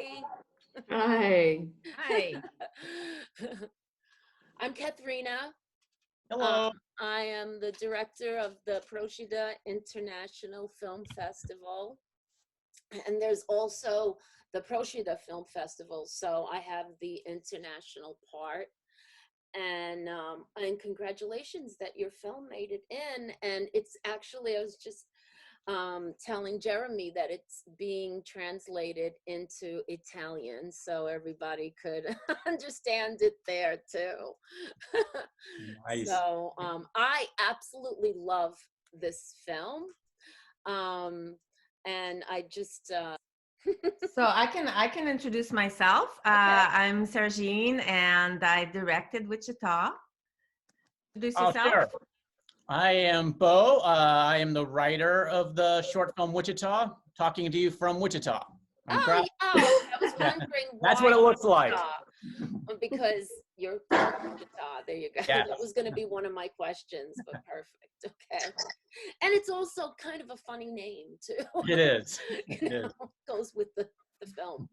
Hi. Hi. Hi. I'm Katharina. Hello. I am the director of the Procida International Film Festival. And there's also the Procida Film Festival. So I have the international part. And congratulations that your film made it in. And it's actually, I was just telling Jeremy that it's being translated into Italian so everybody could understand it there too. Nice. So I absolutely love this film. And I just So I can introduce myself. Okay. I'm Sergine, and I directed Wichita. Introduce Oh, yourself. sure. I am Bo. I am the writer of the short film Wichita, talking to you from Wichita. I'm proud. I was wondering That's why what it looks like. Wichita. Because you're from Wichita. There you go. Yes. That was going to be one of my questions, but perfect. Okay. And it's also kind of a funny name too. It is. You It know, is. goes with the film.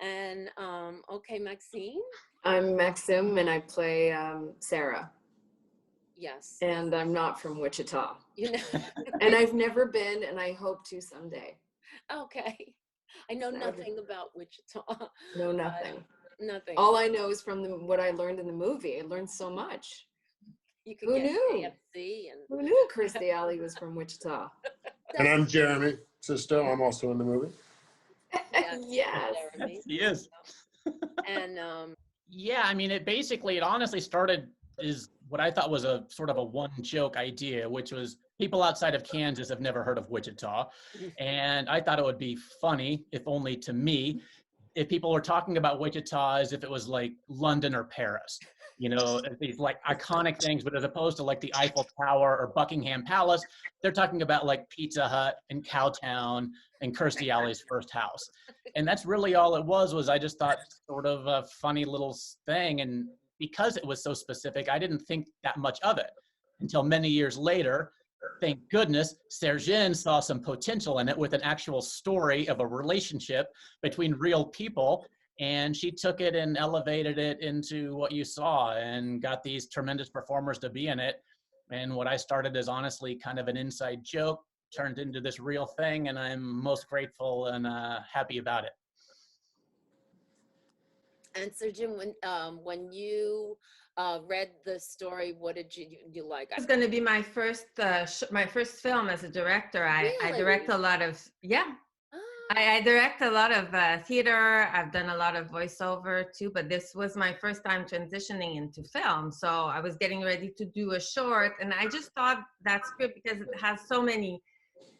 And okay, Maxine. I'm Maxim and I play Sarah. Yes. And I'm not from Wichita. You know. And I've never been and I hope to someday. Okay. I know nothing about Wichita. No, nothing. Nothing. All I know is from what I learned in the movie. I learned so much. You could Who get knew? KFC and Who knew Kirstie Alley was from Wichita? And I'm Jeremy Sisto. I'm also in the movie. Yes. Jeremy. He is. And Yeah, I mean, it honestly started is what I thought was a sort of a one joke idea, which was people outside of Kansas have never heard of Wichita. And I thought it would be funny, if only to me, if people were talking about Wichita as if it was like London or Paris, you know, these like iconic things, but as opposed to like the Eiffel Tower or Buckingham Palace, they're talking about like Pizza Hut and Cowtown and Kirstie Alley's first house. And that's really all it was I just thought sort of a funny little thing. And because it was so specific, I didn't think that much of it until many years later. Thank goodness, Sergine saw some potential in it with an actual story of a relationship between real people. And she took it and elevated it into what you saw and got these tremendous performers to be in it. And what I started as honestly kind of an inside joke turned into this real thing. And I'm most grateful and happy about it. And so Jim, when you read the story, what did you like? It's going to be my first film as a director. I direct a lot of I direct a lot of theater. I've done a lot of voiceover too, but this was my first time transitioning into film. So I was getting ready to do a short, and I just thought that script, because it has so many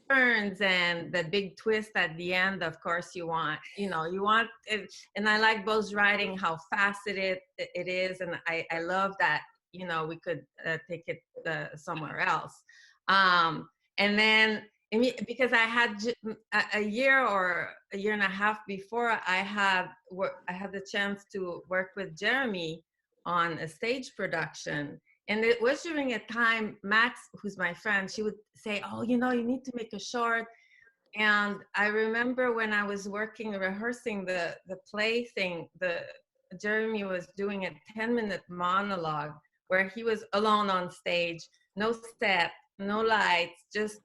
turns and the big twist at the end, of course you want it. And I like Bo's writing, how fast it is, and I love that, you know, we could take it somewhere else. And then because I had a year or a year and a half before, I had the chance to work with Jeremy on a stage production. And it was during a time, Max, who's my friend, she would say, oh, you know, you need to make a short. And I remember when I was rehearsing the play thing, Jeremy was doing a 10-minute monologue where he was alone on stage, no set, no lights, just,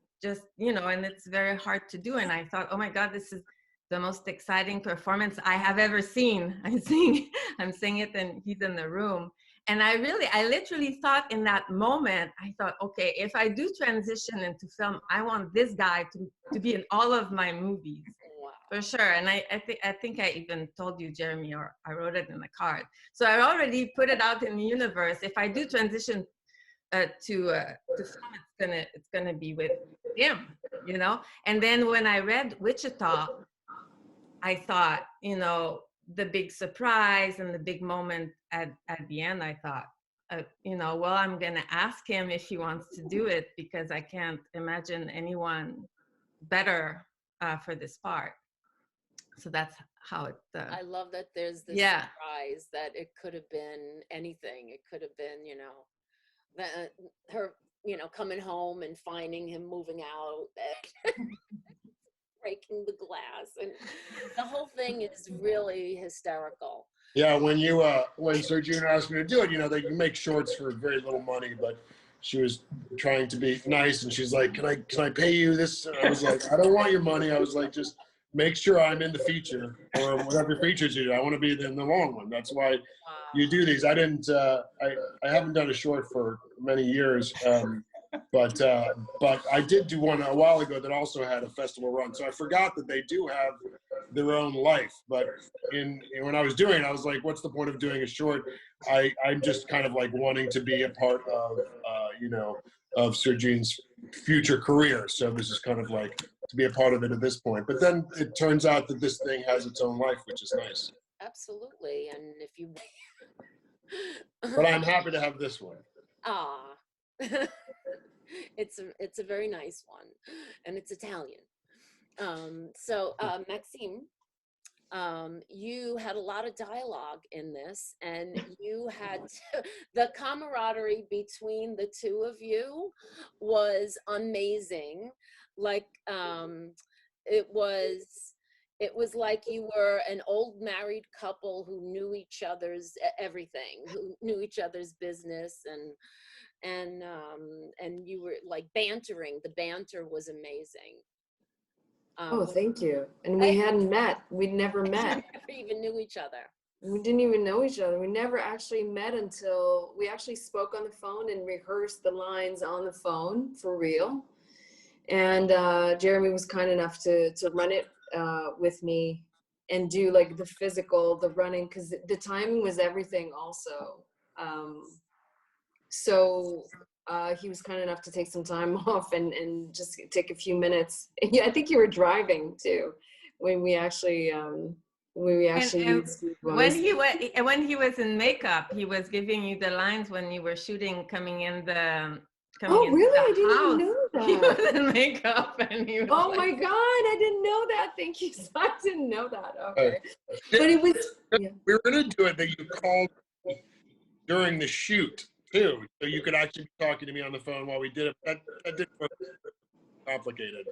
you know, and it's very hard to do. And I thought, oh my God, this is the most exciting performance I have ever seen. I'm seeing it and he's in the room. And I literally thought in that moment, I thought, okay, if I do transition into film, I want this guy to be in all of my movies. Wow. For sure. And I think I even told you, Jeremy, or I wrote it in a card. So I already put it out in the universe. If I do transition to film, it's gonna be with him, you know? And then when I read Wichita, I thought, you know, the big surprise and the big moment at the end, I thought, you know, well, I'm going to ask him if he wants to do it, because I can't imagine anyone better for this part. So that's how it. I love that there's this surprise that it could have been anything. It could have been, you know, her, you know, coming home and finding him moving out. breaking the glass, and the whole thing is really hysterical. Yeah, when Sergine asked me to do it, they can make shorts for very little money, but she was trying to be nice, and she's like, can I pay you this? And I was like, I don't want your money. I was like, just make sure I'm in the feature or whatever features you do. I want to be in the long one. That's why you do these. I didn't, I haven't done a short for many years, but I did do one a while ago that also had a festival run. So I forgot that they do have their own life. But when I was doing it, I was like, what's the point of doing a short? I'm just kind of like wanting to be a part of, of Sergine's future career. So this is kind of like to be a part of it at this point. But then it turns out that this thing has its own life, which is nice. Absolutely. And if you But I'm happy to have this one. It's a very nice one, and it's Italian. Maxime, you had a lot of dialogue in this, and you had the camaraderie between the two of you was amazing. Like, it was like you were an old married couple who knew each other's everything, who knew each other's business, and you were like bantering. The banter was amazing. Thank you. And we hadn't met. We'd never met. Never even knew each other. We didn't even know each other. We never actually met until we actually spoke on the phone and rehearsed the lines on the phone for real. And Jeremy was kind enough to run it with me and do like the physical, the running, because the timing was everything also. He was kind enough to take some time off and just take a few minutes. Yeah, I think you were driving too when we actually when he was in makeup, he was giving you the lines when you were shooting coming in the really? I didn't house. even know that. He was in makeup and he was my God, I didn't know that. Thank you. I didn't know that. Okay. But it was We were gonna do it that you called during the shoot too, so you could actually be talking to me on the phone while we did it. That didn't look complicated,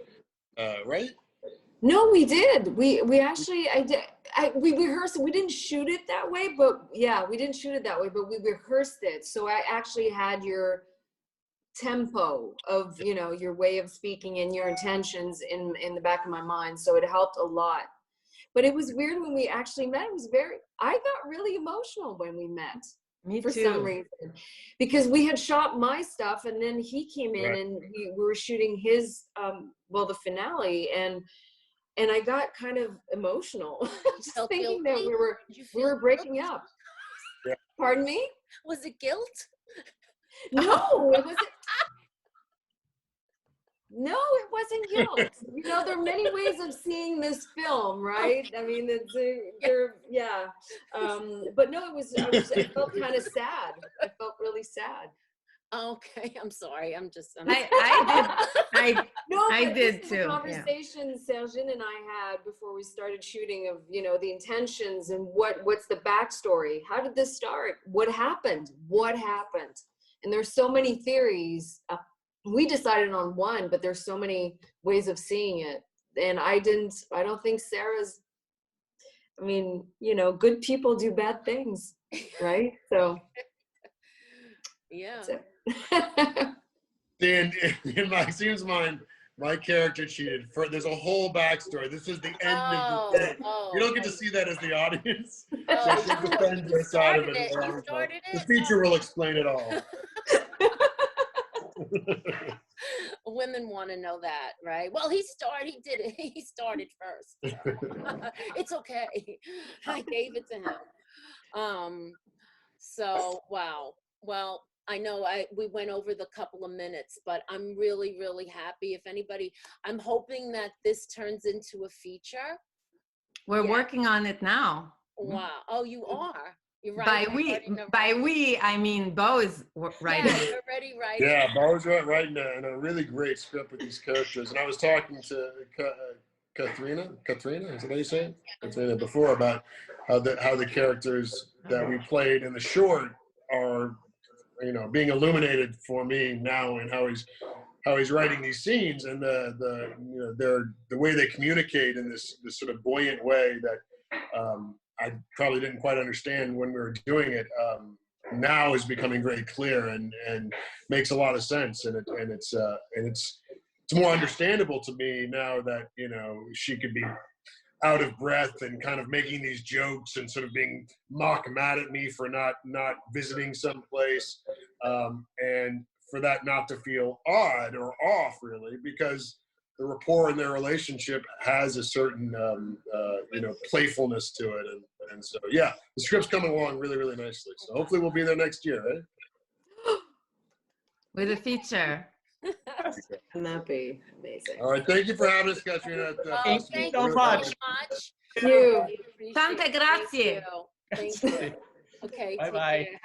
right? No, we did. We actually, we rehearsed it. We didn't shoot it that way, but yeah, we didn't shoot it that way, but we rehearsed it. So I actually had your tempo of, your way of speaking and your intentions in the back of my mind. So it helped a lot. But it was weird when we actually met. I got really emotional when we met. Me for too. some reason, because we had shot my stuff and then he came in and we were shooting his the finale, and I got kind of emotional just thinking that we were breaking up. Yeah. Pardon me? Was it guilt? No, it wasn't. No, it wasn't guilt. There are many ways of seeing this film, right? I mean, but no, I felt kind of sad. I felt really sad. Okay, I'm sorry. I did. I did too. The conversation Sergine and I had before we started shooting of, the intentions and what's the backstory? How did this start? What happened? And there's so many theories. We decided on one, but there's so many ways of seeing it. And I don't think Sarah's, good people do bad things, right? So. Yeah. In Maxime's mind, my character cheated. There's a whole backstory. This is the end of the thing. You don't get to see that as the audience. So she defends her side of it. The feature will explain it all. Women want to know that, right? Well, he did it. He started first. It's okay. I gave it to him. So, wow. Well, I know we went over the couple of minutes, but I'm really, really happy. I'm hoping that this turns into a feature. We're working on it now. Wow. Oh, you are? You're right. By we, I mean Bo is writing. Yeah, you're already writing. Yeah, Bo's writing a really great script with these characters. And I was talking to Katrina, is that how you say it? Katrina before, about how the characters that we played in the short are, being illuminated for me now, and how he's how he's writing these scenes and the way they communicate in this sort of buoyant way that I probably didn't quite understand when we were doing it. Now is becoming very clear and makes a lot of sense, and it's more understandable to me now that she could be out of breath and kind of making these jokes and sort of being mad at me for not visiting someplace, and for that not to feel odd or off, really, because the rapport in their relationship has a certain playfulness to it, and so yeah, the script's coming along really, really nicely. So hopefully we'll be there next year, right? With a feature. And that'd be amazing. All right, thank you for having us, Katrina. Thank you so Really much. Thank you. Appreciate Tante it. grazie. Thank you. Okay. Bye take bye. care.